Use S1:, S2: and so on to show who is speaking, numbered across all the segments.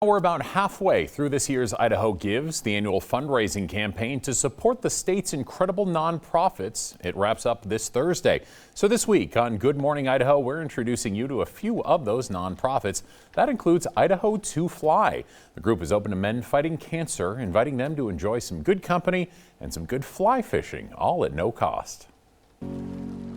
S1: We're about halfway through this year's Idaho Gives, the annual fundraising campaign to support the state's incredible nonprofits. It wraps up this Thursday. So this week on Good Morning Idaho, we're introducing you to a few of those nonprofits. That includes Idaho2Fly. The group is open to men fighting cancer, inviting them to enjoy some good company and some good fly fishing, all at no cost.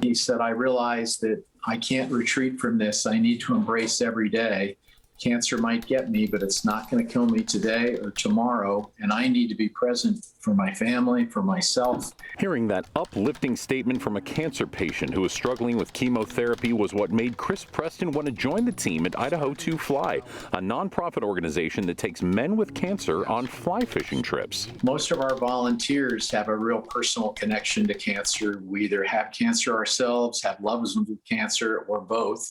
S2: He said, I realize that I can't retreat from this. I need to embrace every day. Cancer might get me, but it's not going to kill me today or tomorrow, and I need to be present for my family, for myself.
S3: Hearing that uplifting statement from a cancer patient who was struggling with chemotherapy was what made Chris Preston want to join the team at Idaho2Fly, a nonprofit organization that takes men with cancer on fly fishing trips.
S2: Most of our volunteers have a real personal connection to cancer. We either have cancer ourselves, have loved ones with cancer, or both.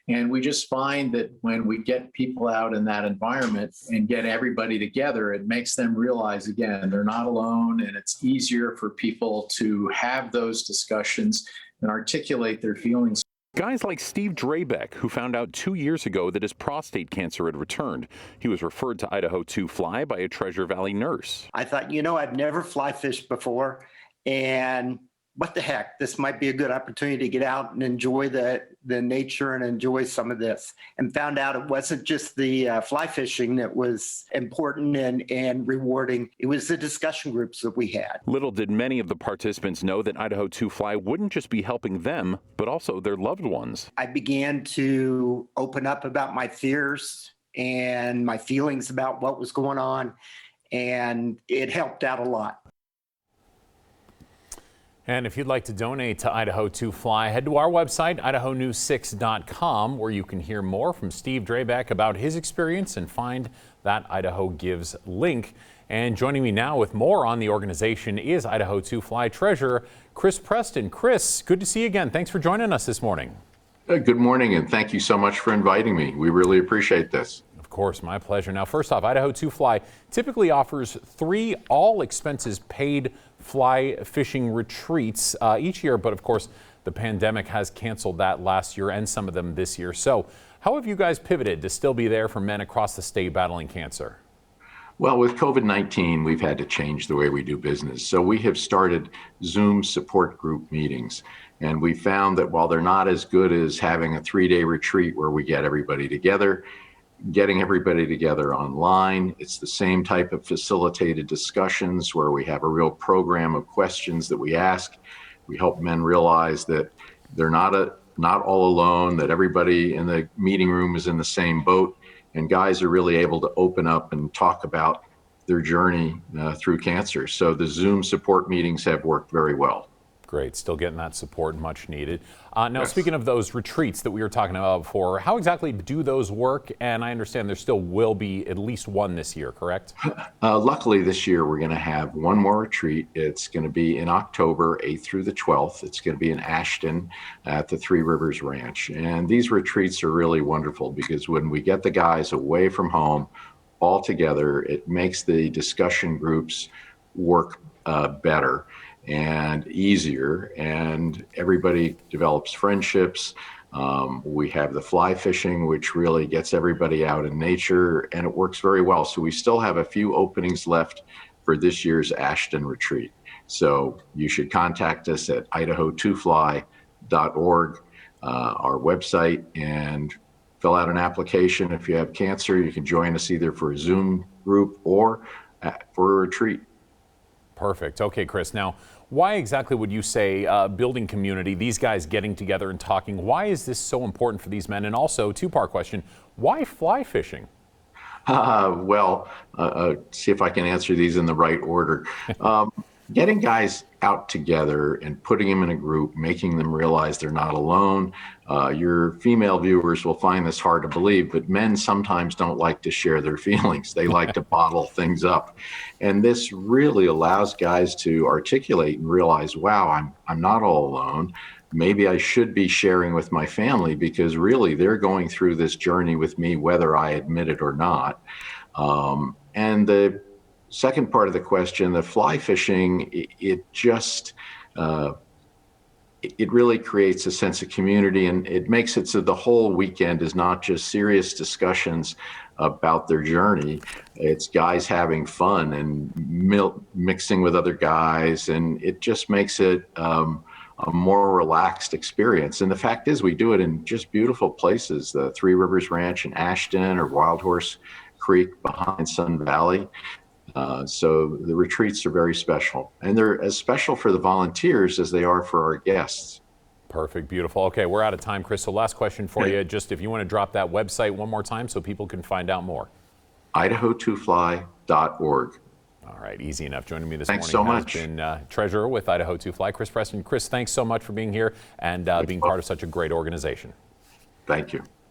S2: And we just find that when we get people out in that environment and get everybody together, it makes them realize, again, they're not alone, and it's easier for people to have those discussions and articulate their feelings.
S3: Guys like Steve Drayback, who found out 2 years ago that his prostate cancer had returned. He was referred to Idaho2Fly by a Treasure Valley nurse.
S4: I thought, I've never fly fished before, and what the heck, this might be a good opportunity to get out and enjoy the nature and enjoy some of this. And found out it wasn't just the fly fishing that was important and rewarding. It was the discussion groups that we had.
S3: Little did many of the participants know that Idaho2Fly wouldn't just be helping them, but also their loved ones.
S4: I began to open up about my fears and my feelings about what was going on, and it helped out a lot.
S1: And if you'd like to donate to Idaho2Fly, head to our website, idahonews6.com, where you can hear more from Steve Drayback about his experience and find that Idaho Gives link. And joining me now with more on the organization is Idaho2Fly Treasurer Chris Preston. Chris, good to see you again. Thanks for joining us this morning.
S5: Good morning, and thank you so much for inviting me. We really appreciate this.
S1: Of course, my pleasure. Now, first off, Idaho2Fly typically offers 3 all-expenses-paid fly fishing retreats each year, but of course, the pandemic has canceled that last year and some of them this year. So how have you guys pivoted to still be there for men across the state battling cancer?
S5: Well, with COVID-19, we've had to change the way we do business. So we have started Zoom support group meetings. And we found that while they're not as good as having a 3-day retreat where we get everybody together, getting everybody together online, it's the same type of facilitated discussions where we have a real program of questions that we ask. We help men realize that they're not all alone, that everybody in the meeting room is in the same boat, and guys are really able to open up and talk about their journey through cancer. So the Zoom support meetings have worked very well.
S1: Great, still getting that support, much needed. Now, yes. Speaking of those retreats that we were talking about before, how exactly do those work? And I understand there still will be at least one this year, correct?
S5: Luckily, this year we're going to have one more retreat. It's going to be in October 8th through the 12th. It's going to be in Ashton at the Three Rivers Ranch. And these retreats are really wonderful because when we get the guys away from home all together, it makes the discussion groups work better and easier, and everybody develops friendships. We have the fly fishing, which really gets everybody out in nature, and it works very well. So we still have a few openings left for this year's Ashton retreat. So you should contact us at idaho2fly.org, our website, and fill out an application. If you have cancer, you can join us either for a Zoom group or for a retreat.
S1: Perfect. Okay, Chris. Now, why exactly would you say building community, these guys getting together and talking, why is this so important for these men? And also, two-part question, why fly fishing?
S5: See if I can answer these in the right order. Getting guys out together and putting them in a group, making them realize they're not alone. Your female viewers will find this hard to believe, but men sometimes don't like to share their feelings. They like to bottle things up. And this really allows guys to articulate and realize, wow, I'm not all alone. Maybe I should be sharing with my family because really they're going through this journey with me, whether I admit it or not. And the second part of the question, the fly fishing, it really creates a sense of community, and it makes it so the whole weekend is not just serious discussions, about their journey. It's guys having fun and mixing with other guys, and it just makes it a more relaxed experience. And the fact is, we do it in just beautiful places, the Three Rivers Ranch in Ashton or Wild Horse Creek behind Sun Valley. So the retreats are very special, and they're as special for the volunteers as they are for our guests.
S1: Perfect, beautiful. Okay, we're out of time, Chris. So last question for you, just if you want to drop that website one more time so people can find out more.
S5: Idaho2Fly.org.
S1: All right, easy enough. Joining me this
S5: Thanks
S1: morning
S5: so
S1: has
S5: much.
S1: been Treasurer with Idaho2Fly, Chris Preston. Chris, thanks so much for being here and being part of such a great organization.
S5: Thank you.